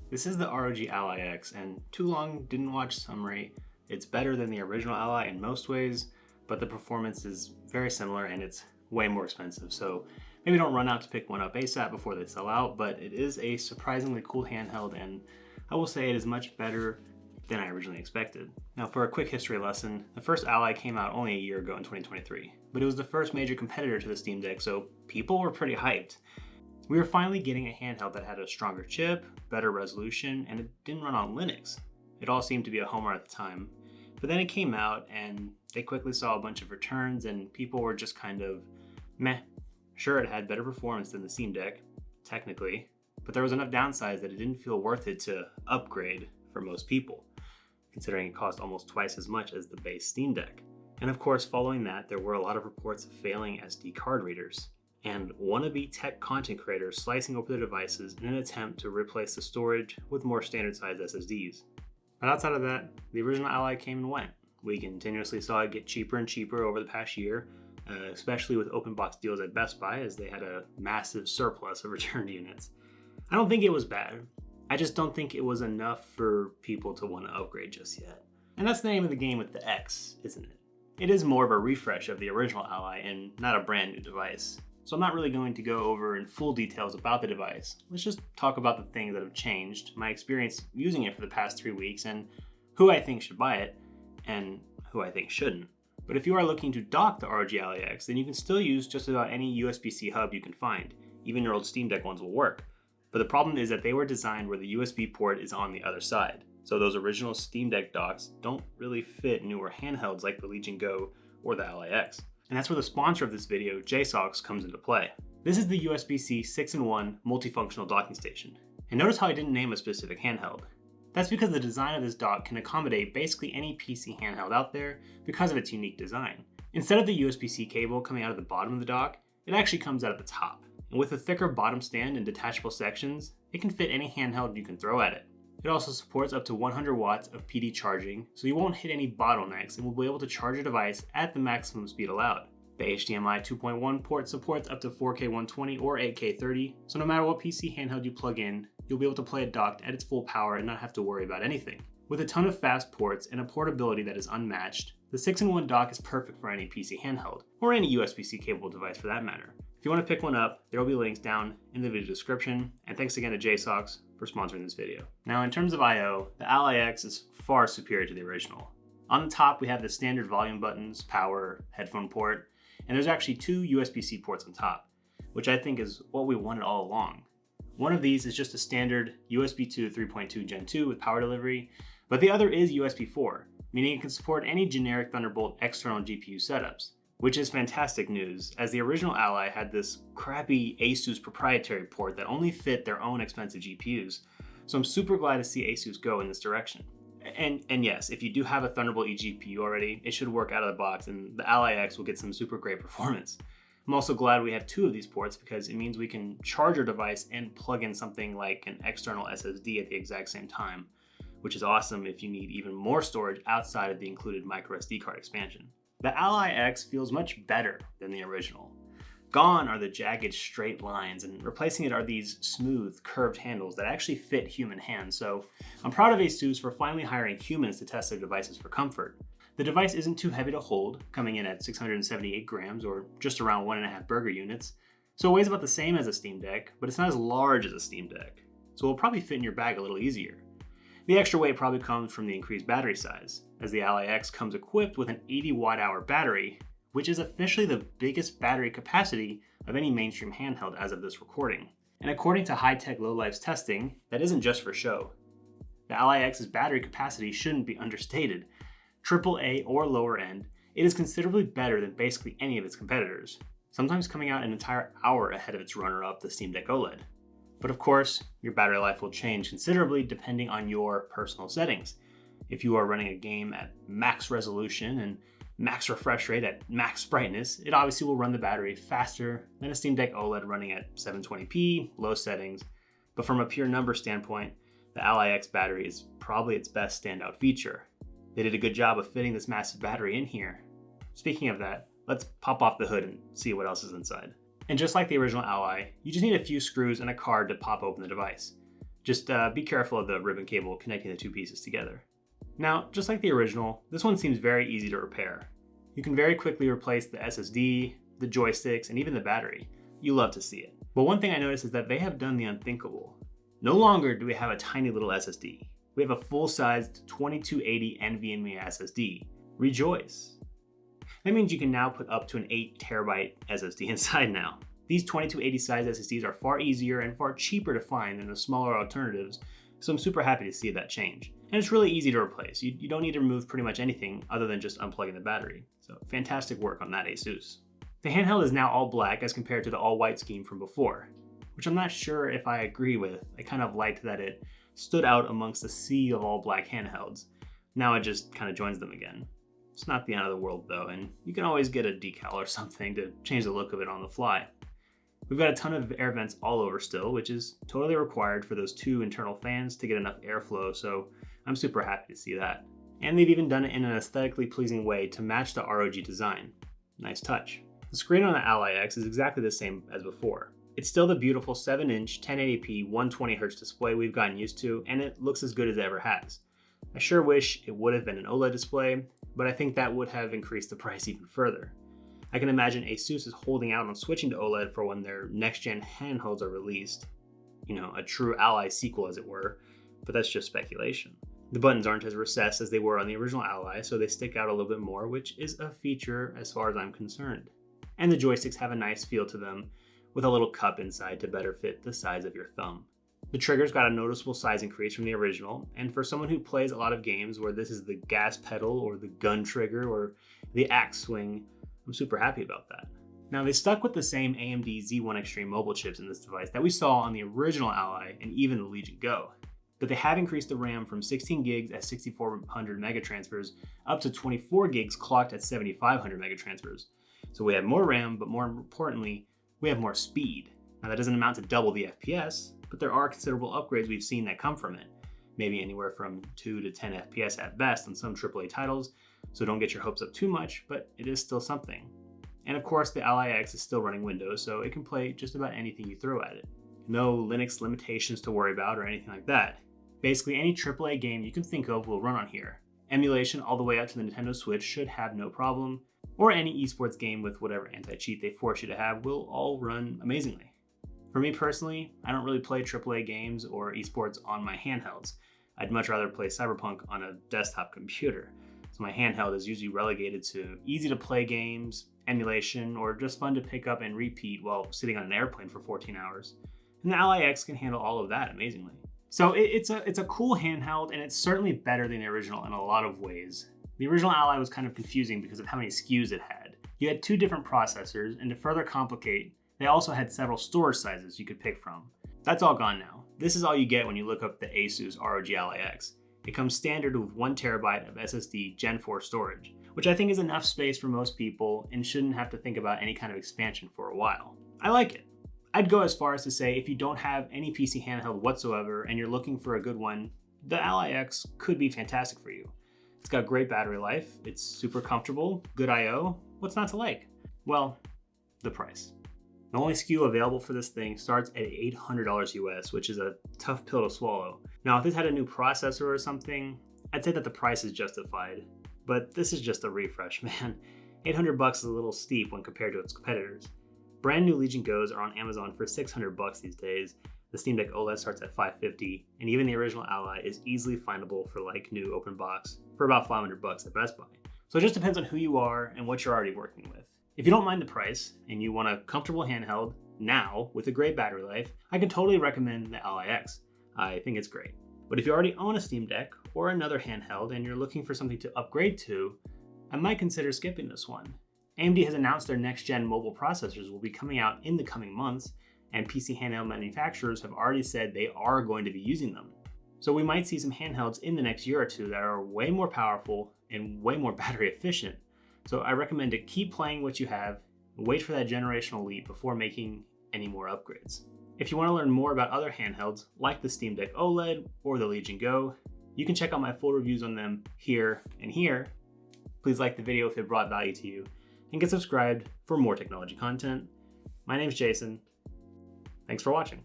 This is the ROG Ally X, and too long didn't watch summary. It's better than the original Ally in most ways, but the performance is very similar and it's way more expensive. So maybe don't run out to pick one up ASAP before they sell out, but it is a surprisingly cool handheld, and I will say it is much better than I originally expected. Now, for a quick history lesson, the first Ally came out only a year ago in 2023, but it was the first major competitor to the Steam Deck, so people were pretty hyped. We were finally getting a handheld that had a stronger chip, better resolution, and it didn't run on Linux. It all seemed to be a homer at the time. But then it came out and they quickly saw a bunch of returns and people were just kind of meh. Sure, it had better performance than the Steam Deck, technically, but there was enough downsides that it didn't feel worth it to upgrade for most people, considering it cost almost twice as much as the base Steam Deck. And of course, following that, there were a lot of reports of failing SD card readers and wannabe tech content creators slicing open their devices in an attempt to replace the storage with more standard sized SSDs. But outside of that, the original Ally came and went. We continuously saw it get cheaper and cheaper over the past year, especially with open box deals at Best Buy, as they had a massive surplus of returned units. I don't think it was bad. I just don't think it was enough for people to want to upgrade just yet. And that's the name of the game with the X, isn't it? It is more of a refresh of the original Ally and not a brand new device. So I'm not really going to go over in full details about the device. Let's just talk about the things that have changed, my experience using it for the past 3 weeks, and who I think should buy it, and who I think shouldn't. But if you are looking to dock the ROG Ally X, then you can still use just about any USB-C hub you can find. Even your old Steam Deck ones will work. But the problem is that they were designed where the USB port is on the other side. So those original Steam Deck docks don't really fit newer handhelds like the Legion Go or the Ally X. And that's where the sponsor of this video, ASUS, comes into play. This is the USB-C 6-in-1 multifunctional docking station. And notice how I didn't name a specific handheld. That's because the design of this dock can accommodate basically any PC handheld out there because of its unique design. Instead of the USB-C cable coming out of the bottom of the dock, it actually comes out of the top. And with a thicker bottom stand and detachable sections, it can fit any handheld you can throw at it. It also supports up to 100 watts of PD charging, so you won't hit any bottlenecks and will be able to charge your device at the maximum speed allowed. The HDMI 2.1 port supports up to 4K 120 or 8K 30, so no matter what PC handheld you plug in, you'll be able to play it docked at its full power and not have to worry about anything. With a ton of fast ports and a portability that is unmatched, the 6-in-1 dock is perfect for any PC handheld, or any USB-C capable device for that matter. If you want to pick one up, there will be links down in the video description, and thanks again to ASUS for sponsoring this video. Now, in terms of I/O, the Ally X is far superior to the original. On the top, we have the standard volume buttons, power, headphone port, and there's actually 2 USB-C ports on top, which I think is what we wanted all along. One of these is just a standard USB 2 3.2 Gen 2 with power delivery, but the other is USB 4, meaning it can support any generic Thunderbolt external GPU setups, which is fantastic news, as the original Ally had this crappy ASUS proprietary port that only fit their own expensive GPUs, so I'm super glad to see ASUS go in this direction. And yes, if you do have a Thunderbolt eGPU already, it should work out of the box and the Ally X will get some super great performance. I'm also glad we have 2 of these ports because it means we can charge our device and plug in something like an external SSD at the exact same time, which is awesome if you need even more storage outside of the included microSD card expansion. The Ally X feels much better than the original. Gone are the jagged straight lines, and replacing it are these smooth curved handles that actually fit human hands, so I'm proud of ASUS for finally hiring humans to test their devices for comfort. The device isn't too heavy to hold, coming in at 678 grams or just around 1.5 burger units, so it weighs about the same as a Steam Deck, but it's not as large as a Steam Deck, so it'll probably fit in your bag a little easier. The extra weight probably comes from the increased battery size, as the Ally X comes equipped with an 80 watt-hour battery, which is officially the biggest battery capacity of any mainstream handheld as of this recording. And according to High-Tech Low-Life's testing, that isn't just for show. The Ally X's battery capacity shouldn't be understated. AAA or lower end, it is considerably better than basically any of its competitors, sometimes coming out an entire hour ahead of its runner-up, the Steam Deck OLED. But of course, your battery life will change considerably depending on your personal settings. If you are running a game at max resolution and max refresh rate at max brightness, it obviously will run the battery faster than a Steam Deck OLED running at 720p, low settings. But from a pure number standpoint, the Ally X battery is probably its best standout feature. They did a good job of fitting this massive battery in here. Speaking of that, let's pop off the hood and see what else is inside. And just like the original Ally, you just need a few screws and a card to pop open the device. Just be careful of the ribbon cable connecting the two pieces together. Now, just like the original, this one seems very easy to repair. You can very quickly replace the SSD, the joysticks, and even the battery. You love to see it. But one thing I noticed is that they have done the unthinkable. No longer do we have a tiny little SSD. We have a full-sized 2280 NVMe SSD. Rejoice! That means you can now put up to an 8 terabyte SSD inside now. These 2280 size SSDs are far easier and far cheaper to find than the smaller alternatives, so I'm super happy to see that change. And it's really easy to replace. You don't need to remove pretty much anything other than just unplugging the battery. So fantastic work on that, ASUS. The handheld is now all black as compared to the all white scheme from before, which I'm not sure if I agree with. I kind of liked that it stood out amongst the sea of all black handhelds. Now it just kind of joins them again. It's not the end of the world though, and you can always get a decal or something to change the look of it on the fly. We've got a ton of air vents all over still, which is totally required for those 2 internal fans to get enough airflow, so I'm super happy to see that. And they've even done it in an aesthetically pleasing way to match the ROG design. Nice touch. The screen on the Ally X is exactly the same as before. It's still the beautiful 7-inch 1080p 120Hz display we've gotten used to, and it looks as good as it ever has. I sure wish it would have been an OLED display, but I think that would have increased the price even further. I can imagine ASUS is holding out on switching to OLED for when their next-gen handhelds are released. You know, a true Ally sequel as it were, but that's just speculation. The buttons aren't as recessed as they were on the original Ally, so they stick out a little bit more, which is a feature as far as I'm concerned. And the joysticks have a nice feel to them, with a little cup inside to better fit the size of your thumb. The trigger's got a noticeable size increase from the original, and for someone who plays a lot of games where this is the gas pedal or the gun trigger or the axe swing, I'm super happy about that. Now they stuck with the same AMD Z1 Extreme mobile chips in this device that we saw on the original Ally and even the Legion Go, but they have increased the RAM from 16 gigs at 6400 megatransfers up to 24 gigs clocked at 7500 megatransfers. So we have more RAM, but more importantly, we have more speed. Now that doesn't amount to double the FPS, but there are considerable upgrades we've seen that come from it. Maybe anywhere from 2 to 10 FPS at best on some AAA titles, so don't get your hopes up too much, but it is still something. And of course, the Ally X is still running Windows, so it can play just about anything you throw at it. No Linux limitations to worry about or anything like that. Basically, any AAA game you can think of will run on here. Emulation all the way up to the Nintendo Switch should have no problem, or any esports game with whatever anti-cheat they force you to have will all run amazingly. For me personally, I don't really play AAA games or esports on my handhelds. I'd much rather play Cyberpunk on a desktop computer. So my handheld is usually relegated to easy to play games, emulation, or just fun to pick up and repeat while sitting on an airplane for 14 hours. And the Ally X can handle all of that amazingly. So it's a cool handheld, and it's certainly better than the original in a lot of ways. The original Ally was kind of confusing because of how many SKUs it had. You had 2 different processors, and to further complicate, they also had several storage sizes you could pick from. That's all gone now. This is all you get when you look up the ASUS ROG Ally X. It comes standard with 1 terabyte of SSD Gen 4 storage, which I think is enough space for most people and shouldn't have to think about any kind of expansion for a while. I like it. I'd go as far as to say if you don't have any PC handheld whatsoever and you're looking for a good one, the Ally X could be fantastic for you. It's got great battery life, it's super comfortable, good I/O. What's not to like? Well, the price. The only SKU available for this thing starts at $800 US, which is a tough pill to swallow. Now, if this had a new processor or something, I'd say that the price is justified. But this is just a refresh, man. $800 is a little steep when compared to its competitors. Brand new Legion Go's are on Amazon for $600 these days. The Steam Deck OLED starts at $550, and even the original Ally is easily findable for like new open box for about $500 at Best Buy. So it just depends on who you are and what you're already working with. If you don't mind the price and you want a comfortable handheld now with a great battery life, I can totally recommend the Ally X. I think it's great. But if you already own a Steam Deck or another handheld and you're looking for something to upgrade to, I might consider skipping this one. AMD has announced their next-gen mobile processors will be coming out in the coming months, and PC handheld manufacturers have already said they are going to be using them. So we might see some handhelds in the next year or two that are way more powerful and way more battery efficient. So I recommend to keep playing what you have and wait for that generational leap before making any more upgrades. If you want to learn more about other handhelds like the Steam Deck OLED or the Legion Go, you can check out my full reviews on them here and here. Please like the video if it brought value to you, and get subscribed for more technology content. My name's Jason. Thanks for watching.